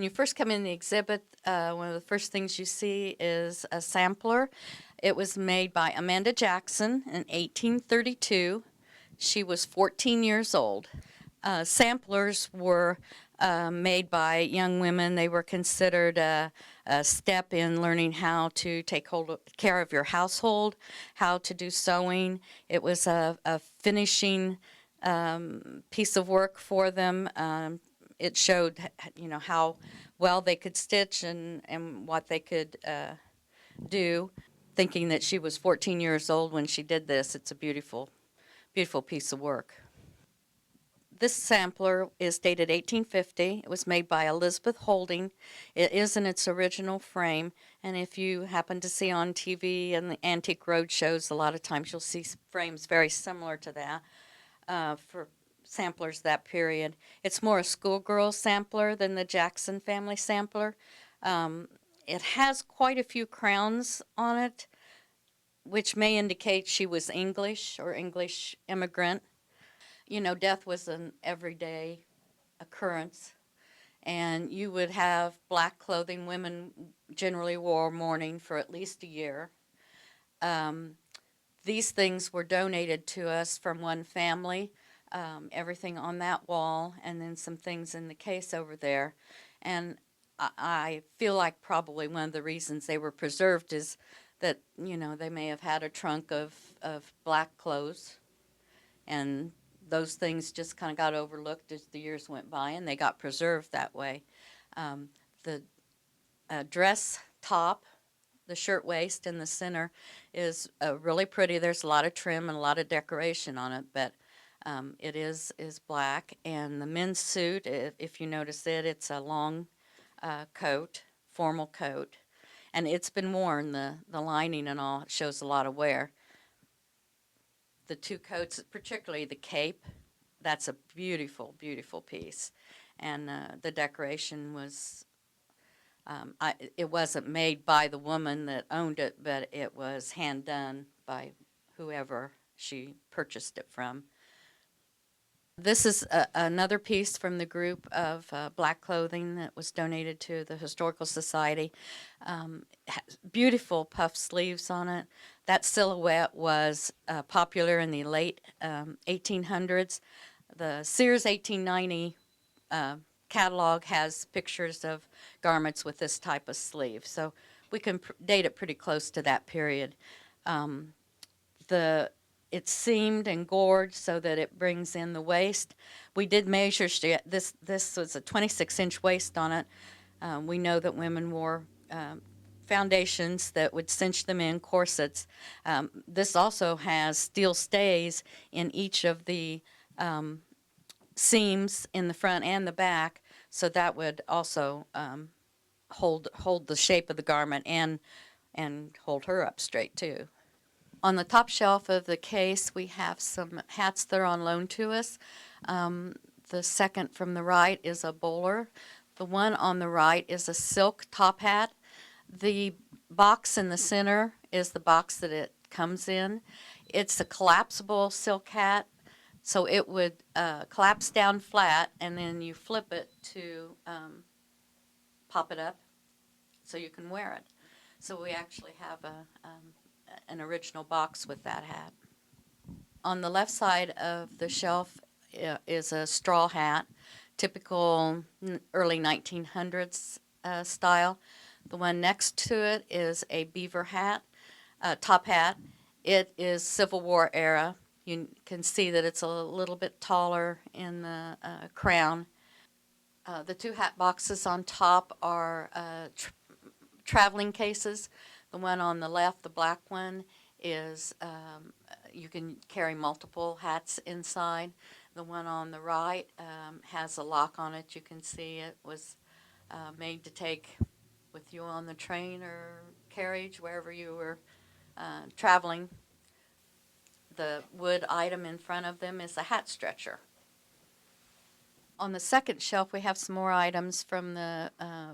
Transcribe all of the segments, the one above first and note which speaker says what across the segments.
Speaker 1: When you first come in the exhibit, one of the first things you see is a sampler. It was made by Amanda Jackson in 1832. She was 14 years old. Samplers were made by young women. They were considered a step in learning how to take care of your household, how to do sewing. It was a finishing piece of work for them. It showed, how well they could stitch and what they could do. Thinking that she was 14 years old when she did this, it's a beautiful, beautiful piece of work. This sampler is dated 1850. It was made by Elizabeth Holding. It is in its original frame, and if you happen to see on TV and the antique road shows, a lot of times you'll see frames very similar to that for samplers that period. It's more a schoolgirl sampler than the Jackson family sampler. It has quite a few crowns on it, which may indicate she was English or English immigrant. Death was an everyday occurrence, and you would have black clothing. Women generally wore mourning for at least a year. Um, these things were donated to us from one family, everything on that wall, and then some things in the case over there. And I feel like probably one of the reasons they were preserved is that, they may have had a trunk of black clothes, and those things just kind of got overlooked as the years went by, and they got preserved that way. The dress top, the shirt waist in the center, is really pretty. There's a lot of trim and a lot of decoration on it, but it is black. And the men's suit, if you notice it, it's a long coat, formal coat, and it's been worn. The lining and all shows a lot of wear. The two coats, particularly the cape, that's a beautiful, beautiful piece. And the decoration was, it wasn't made by the woman that owned it, but it was hand done by whoever she purchased it from. This is another piece from the group of black clothing that was donated to the Historical Society. Beautiful puff sleeves on it. That silhouette was popular in the late 1800s. The Sears 1890 catalog has pictures of garments with this type of sleeve, so we can date it pretty close to that period. It's seamed and gored so that it brings in the waist. We did measure this. This was a 26-inch waist on it. We know that women wore foundations that would cinch them in, corsets. This also has steel stays in each of the seams in the front and the back, so that would also hold the shape of the garment and hold her up straight too. On the top shelf of the case, we have some hats that are on loan to us. The second from the right is a bowler. The one on the right is a silk top hat. The box in the center is the box that it comes in. It's a collapsible silk hat, so it would collapse down flat, and then you flip it to pop it up so you can wear it. So we actually have an original box with that hat. On the left side of the shelf is a straw hat, typical early 1900s style. The one next to it is a beaver hat, top hat. It is Civil War era. You can see that it's a little bit taller in the crown. The two hat boxes on top are traveling cases. The one on the left, the black one, is you can carry multiple hats inside. The one on the right has a lock on it. You can see it was made to take with you on the train or carriage, wherever you were traveling. The wood item in front of them is a hat stretcher. On the second shelf, we have some more items from the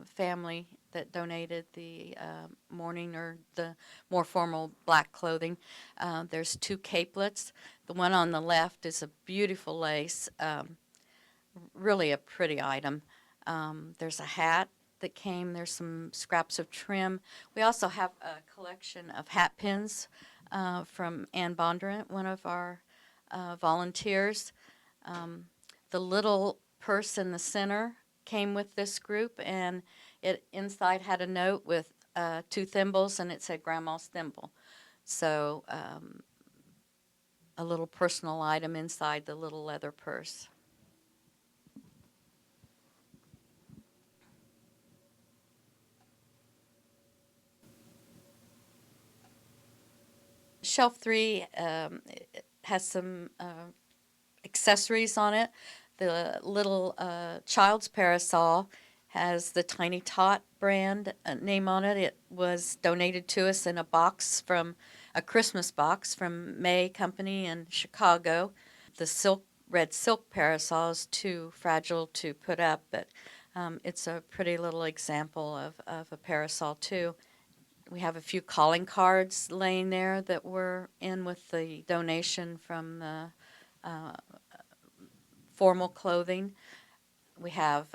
Speaker 1: family that donated the mourning or the more formal black clothing. There's two capelets. The one on the left is a beautiful lace, really a pretty item. There's a hat that came. There's some scraps of trim. We also have a collection of hat pins from Ann Bondurant, one of our volunteers. The little purse in the center came with this group, and it inside had a note with 2 thimbles, and it said Grandma's thimble. So a little personal item inside the little leather purse. Shelf 3 it has some accessories on it. The little child's parasol has the Tiny Tot brand name on it. It was donated to us in a box from a Christmas box from May Company in Chicago. The red silk parasol is too fragile to put up, but it's a pretty little example of a parasol too. We have a few calling cards laying there that were in with the donation from the formal clothing. We have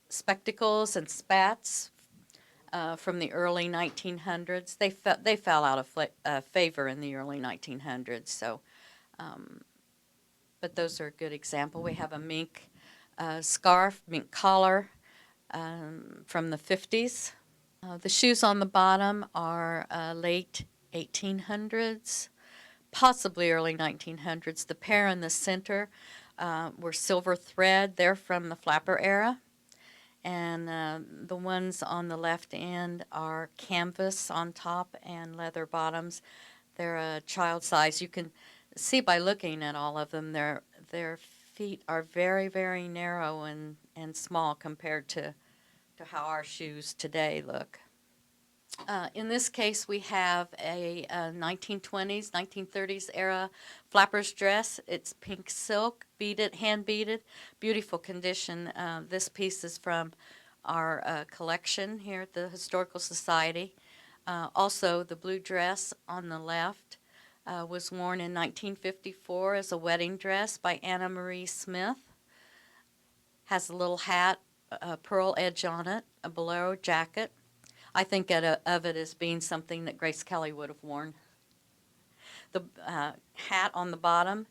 Speaker 1: spectacles and spats from the early 1900s. They fell out of favor in the early 1900s. So, but those are a good example. We have a mink scarf, mink collar from the 50s. The shoes on the bottom are late 1800s, possibly early 1900s. The pair in the center were silver thread. They're from the flapper era. And the ones on the left end are canvas on top and leather bottoms. They're a child size. You can see by looking at all of them, their feet are very, very narrow and small compared to how our shoes today look. In this case, we have a 1920s, 1930s era flapper's dress. It's pink silk, beaded, hand beaded, beautiful condition. This piece is from our collection here at the Historical Society. Also, the blue dress on the left was worn in 1954 as a wedding dress by Anna Marie Smith. Has a little hat, a pearl edge on it, a bolero jacket. I think of it as being something that Grace Kelly would have worn. The hat on the bottom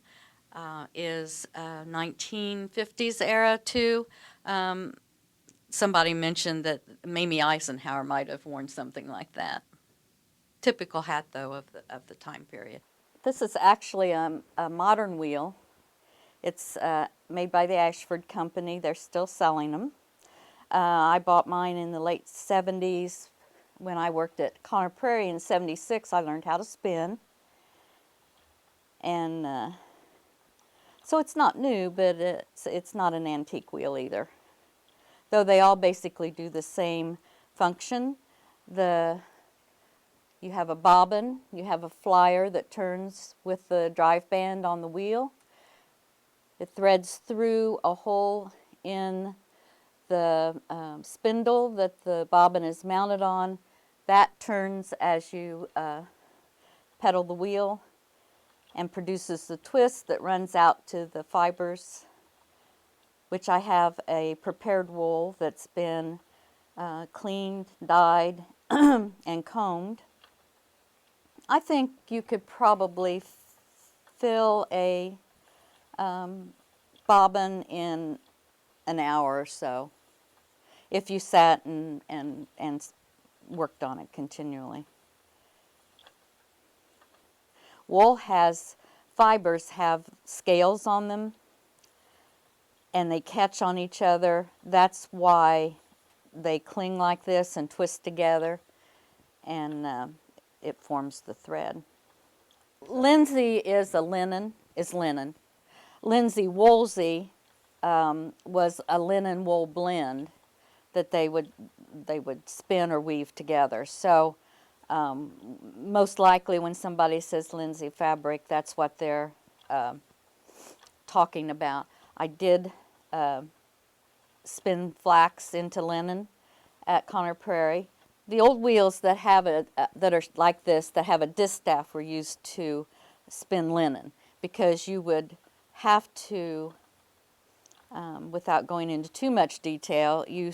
Speaker 1: is 1950s era too. Somebody mentioned that Mamie Eisenhower might have worn something like that. Typical hat though of the time period. This is actually a modern wheel. It's made by the Ashford Company. They're still selling them. I bought mine in the late 70s. When I worked at Conner Prairie in 76, I learned how to spin. And so it's not new, but it's not an antique wheel either. Though they all basically do the same function. You have a bobbin, you have a flyer that turns with the drive band on the wheel. It threads through a hole in the spindle that the bobbin is mounted on. That turns as you pedal the wheel and produces the twist that runs out to the fibers, which I have a prepared wool that's been cleaned, dyed, and combed. I think you could probably fill a bobbin in an hour or so if you sat and worked on it continually. Wool fibers have scales on them and they catch on each other. That's why they cling like this and twist together, and it forms the thread. Linsey is linen. Linsey Woolsey was a linen wool blend that they would spin or weave together. So most likely when somebody says Linsey fabric, that's what they're talking about. I did spin flax into linen at Conner Prairie. The old wheels that have that are like this, that have a distaff, were used to spin linen, because you would have to without going into too much detail, you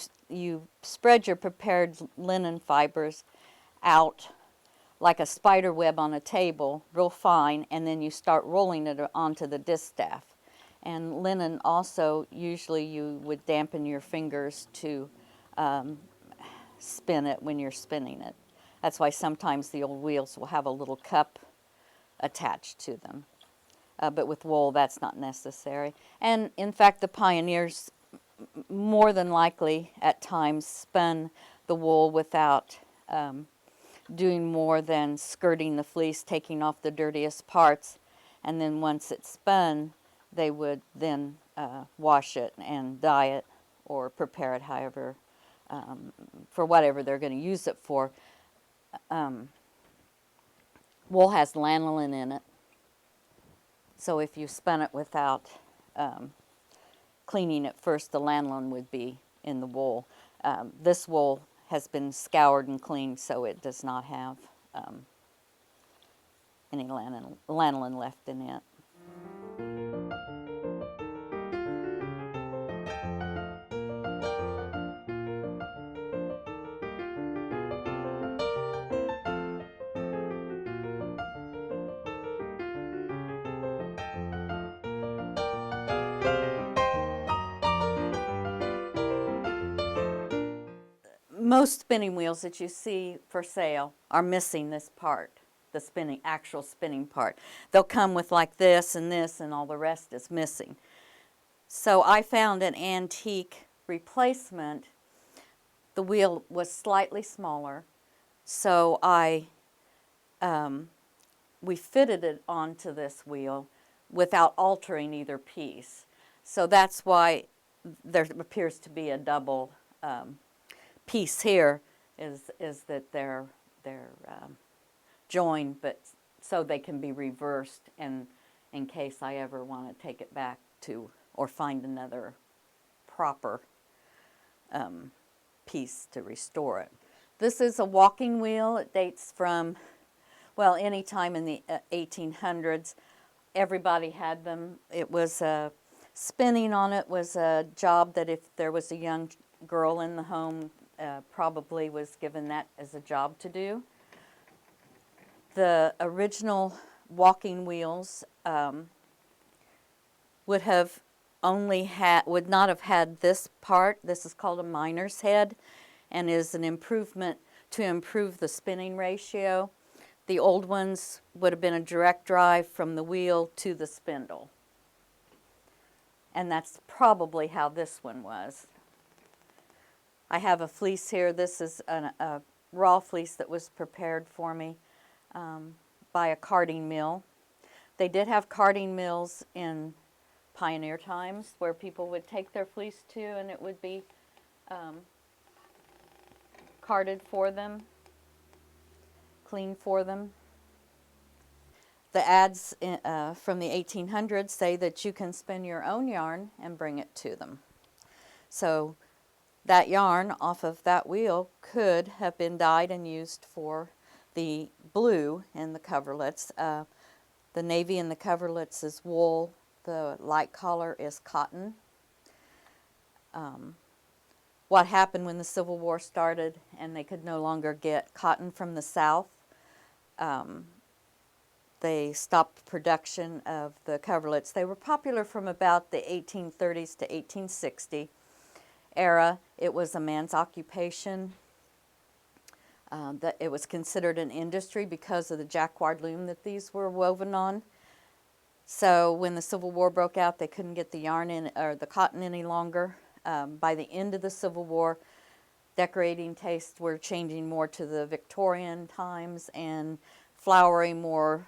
Speaker 1: spread your prepared linen fibers out like a spider web on a table, real fine, and then you start rolling it onto the distaff. And linen also, usually you would dampen your fingers to spin it when you're spinning it. That's why sometimes the old wheels will have a little cup attached to them. But with wool, that's not necessary. And in fact, the pioneers more than likely at times spun the wool without doing more than skirting the fleece, taking off the dirtiest parts, and then once it's spun, they would then wash it and dye it or prepare it however, for whatever they're going to use it for. Wool has lanolin in it, so if you spun it without cleaning it first, the lanolin would be in the wool. This wool has been scoured and cleaned, so it does not have any lanolin left in it. Most spinning wheels that you see for sale are missing this part, the actual spinning part. They'll come with like this, and all the rest is missing. So I found an antique replacement. The wheel was slightly smaller, so we fitted it onto this wheel without altering either piece. So that's why there appears to be a double piece here, is that they're joined, but so they can be reversed, and in case I ever want to take it back to or find another proper piece to restore it. This is a walking wheel. It dates from, well, any time in the 1800s. Everybody had them. It was spinning on it was a job that if there was a young girl in the home, probably was given that as a job to do. The original walking wheels would not have had this part. This is called a miner's head, and is an improvement to improve the spinning ratio. The old ones would have been a direct drive from the wheel to the spindle, and that's probably how this one was. I have a fleece here. This is a raw fleece that was prepared for me by a carding mill. They did have carding mills in pioneer times where people would take their fleece to, and it would be carded for them, cleaned for them. The ads from the 1800s say that you can spin your own yarn and bring it to them. So that yarn off of that wheel could have been dyed and used for the blue in the coverlets. The navy in the coverlets is wool. The light color is cotton. What happened when the Civil War started and they could no longer get cotton from the South, they stopped production of the coverlets. They were popular from about the 1830s to 1860 era. It was a man's occupation. That it was considered an industry because of the jacquard loom that these were woven on. So when the Civil War broke out, they couldn't get the yarn in or the cotton any longer. By the end of the Civil War, decorating tastes were changing more to the Victorian times and flowery, more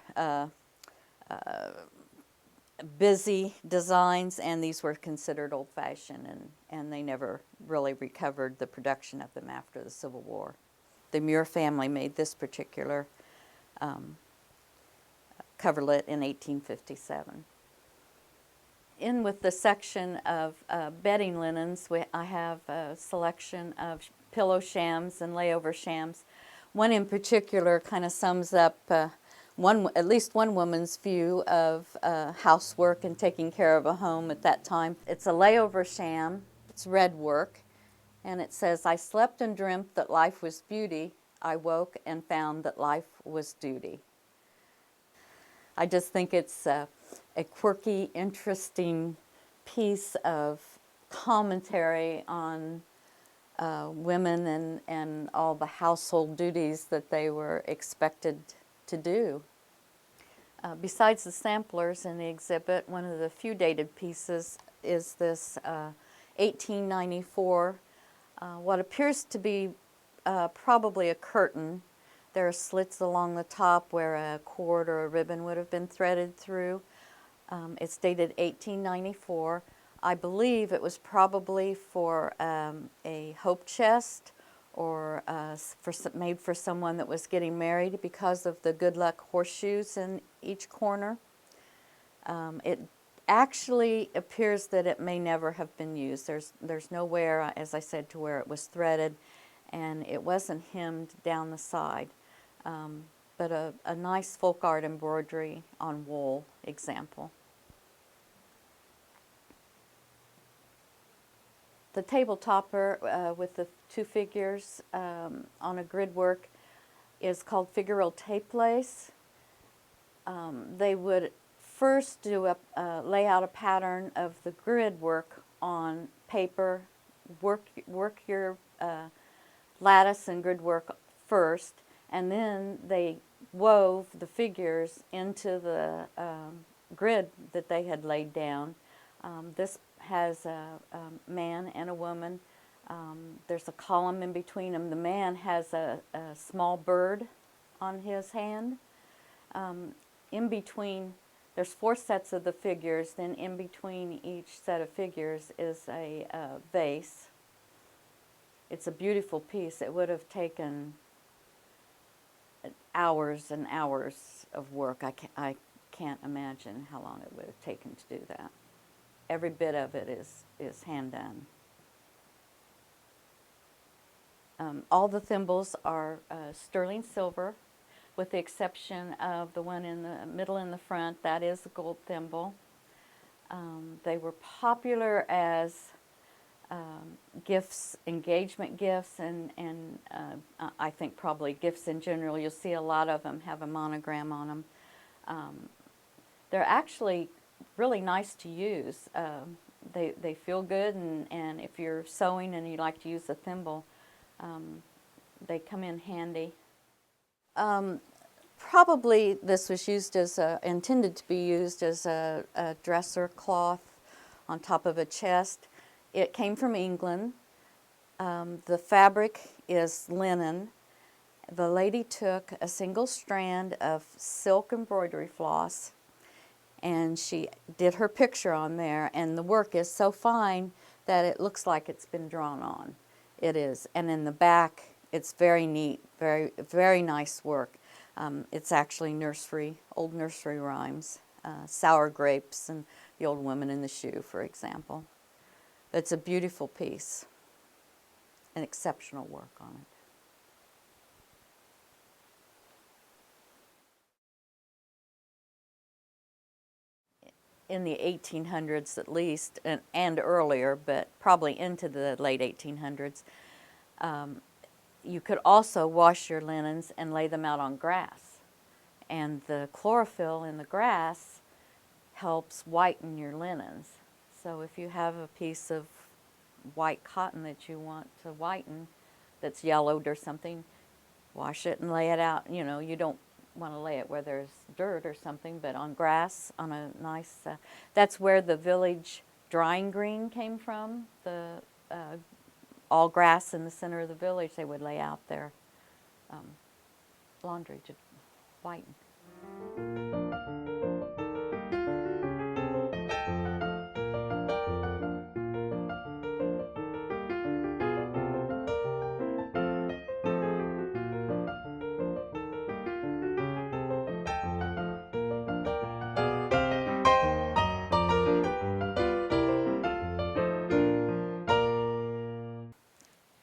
Speaker 1: busy designs, and these were considered old-fashioned, and they never really recovered the production of them after the Civil War. The Muir family made this particular coverlet in 1857. In with the section of bedding linens, I have a selection of pillow shams and layover shams. One in particular kind of sums up at least one woman's view of housework and taking care of a home at that time. It's a layover sham. It's red work, and it says, "I slept and dreamt that life was beauty. I woke and found that life was duty." I just think it's a quirky, interesting piece of commentary on women and all the household duties that they were expected to do. Besides the samplers in the exhibit, one of the few dated pieces is this 1894, what appears to be probably a curtain. There are slits along the top where a cord or a ribbon would have been threaded through. It's dated 1894. I believe it was probably for a hope chest or made for someone that was getting married because of the good luck horseshoes in each corner. It actually appears that it may never have been used. There's nowhere, as I said, to where it was threaded, and it wasn't hemmed down the side. But a nice folk art embroidery on wool example. The table topper with the two figures on a grid work is called figural tape lace. They would first lay out a pattern of the grid work on paper, work your lattice and grid work first, and then they wove the figures into the grid that they had laid down. This has a man and a woman. There's a column in between them. The man has a small bird on his hand. In between, there's 4 sets of the figures, then in between each set of figures is a vase. It's a beautiful piece. It would have taken hours and hours of work. I can't imagine how long it would have taken to do that. Every bit of it is hand done. All the thimbles are sterling silver, with the exception of the one in the middle in the front. That is a gold thimble. They were popular as gifts, engagement gifts, and I think probably gifts in general. You'll see a lot of them have a monogram on them. They're actually really nice to use. They feel good, and if you're sewing and you like to use a thimble, they come in handy. Probably this was used as intended to be used as a dresser cloth on top of a chest. It came from England. The fabric is linen. The lady took a single strand of silk embroidery floss, and she did her picture on there, and the work is so fine that it looks like it's been drawn on. It is. And in the back, it's very neat, very, very nice work. It's actually old nursery rhymes, sour grapes and the old woman in the shoe, for example. It's a beautiful piece, an exceptional work on it. In the 1800s at least, and earlier, but probably into the late 1800s, you could also wash your linens and lay them out on grass. And the chlorophyll in the grass helps whiten your linens. So if you have a piece of white cotton that you want to whiten that's yellowed or something, wash it and lay it out. You know, you don't want to lay it where there's dirt or something, but on grass, on a nice, that's where the village drying green came from. The all grass in the center of the village, they would lay out their laundry to whiten.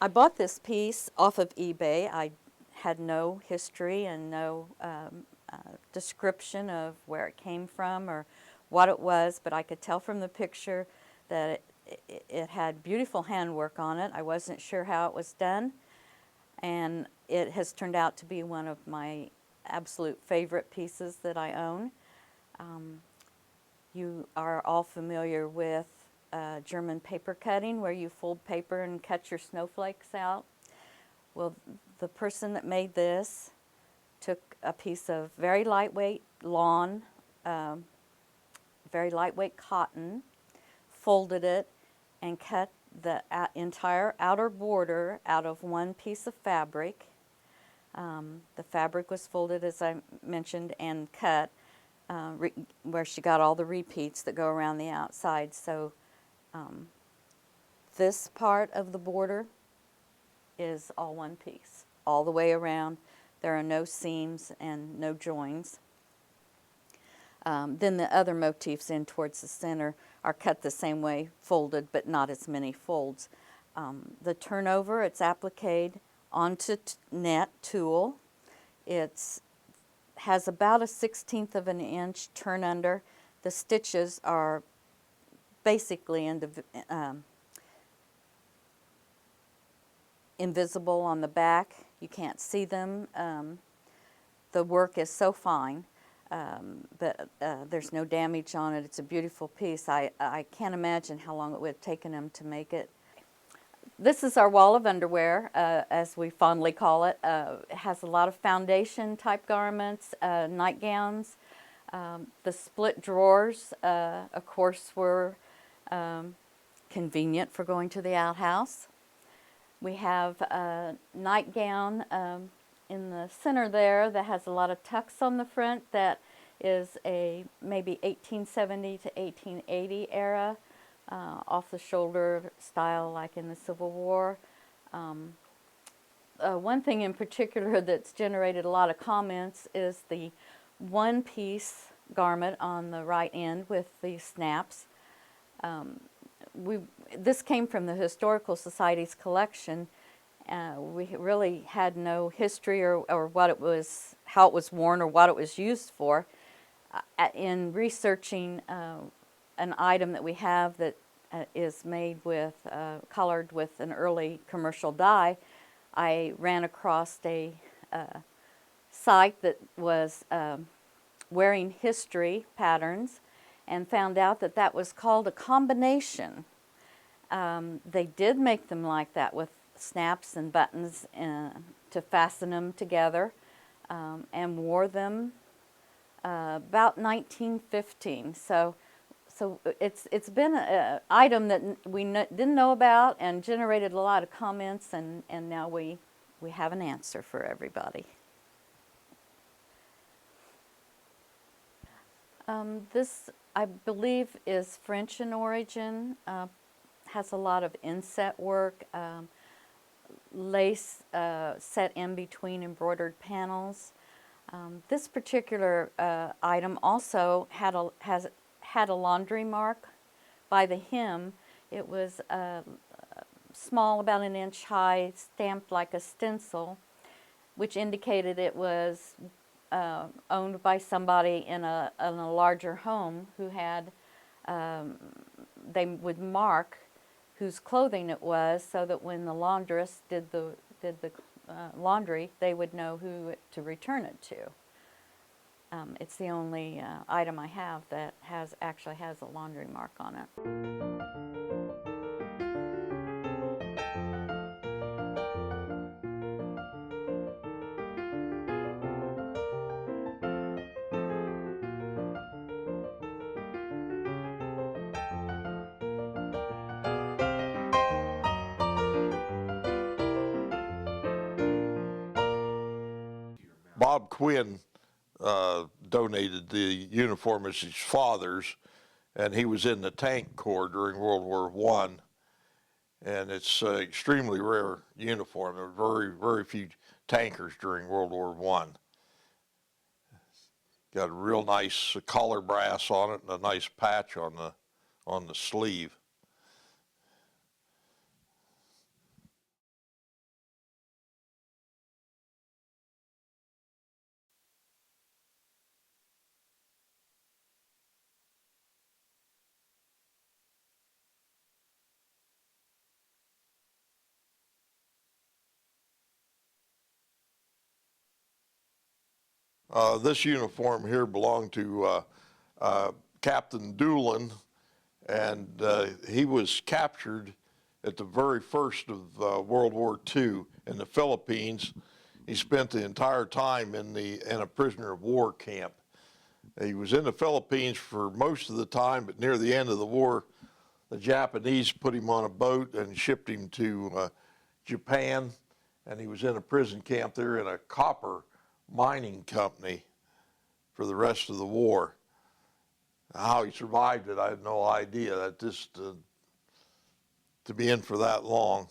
Speaker 1: I bought this piece off of eBay. I had no history and no description of where it came from or what it was, but I could tell from the picture that it had beautiful handwork on it. I wasn't sure how it was done, and it has turned out to be one of my absolute favorite pieces that I own. You are all familiar with German paper cutting, where you fold paper and cut your snowflakes out. Well, the person that made this took a piece of very lightweight lawn, very lightweight cotton, folded it, and cut the entire outer border out of one piece of fabric. The fabric was folded, as I mentioned, and cut, where she got all the repeats that go around the outside. So this part of the border is all one piece, all the way around. There are no seams and no joins. Then the other motifs in towards the center are cut the same way, folded, but not as many folds. The turnover, it's appliqued onto net tulle. It has about a 1/16 of an inch turn under. The stitches are basically invisible on the back. You can't see them. The work is so fine. But there's no damage on it. It's a beautiful piece. I can't imagine how long it would have taken them to make it. This is our wall of underwear, as we fondly call it. It has a lot of foundation type garments, nightgowns. The split drawers, of course, were convenient for going to the outhouse. We have a nightgown in the center there that has a lot of tucks on the front. That is a maybe 1870 to 1880 era, off the shoulder style like in the Civil War. One thing in particular that's generated a lot of comments is the one piece garment on the right end with the snaps. This came from the Historical Society's collection. We really had no history or what it was, how it was worn, or what it was used for. In researching an item that we have that is made with, colored with an early commercial dye, I ran across a site that was wearing history patterns and found out that that was called a combination. They did make them like that with snaps and buttons to fasten them together, and wore them about 1915. So it's been an item that we didn't know about and generated a lot of comments, and now we have an answer for everybody. This, I believe, is French in origin. Has a lot of inset work, lace set in between embroidered panels. This particular item also had a laundry mark by the hem. It was small, about an inch high, stamped like a stencil, which indicated it was owned by somebody in a larger home who had, they would mark whose clothing it was, so that when the laundress did the laundry, they would know who to return it to. It's the only item I have that actually has a laundry mark on it.
Speaker 2: Bob Quinn donated the uniform as his father's, and he was in the tank corps during World War I. And it's an extremely rare uniform. There were very few tankers during World War I. Got a real nice collar brass on it and a nice patch on the sleeve. This uniform here belonged to Captain Doolin, and he was captured at the very first of World War II in the Philippines. He spent the entire time in a prisoner of war camp. He was in the Philippines for most of the time, but near the end of the war, the Japanese put him on a boat and shipped him to Japan, and he was in a prison camp there in a copper mining company for the rest of the war. How he survived it, I had no idea. That just to be in for that long.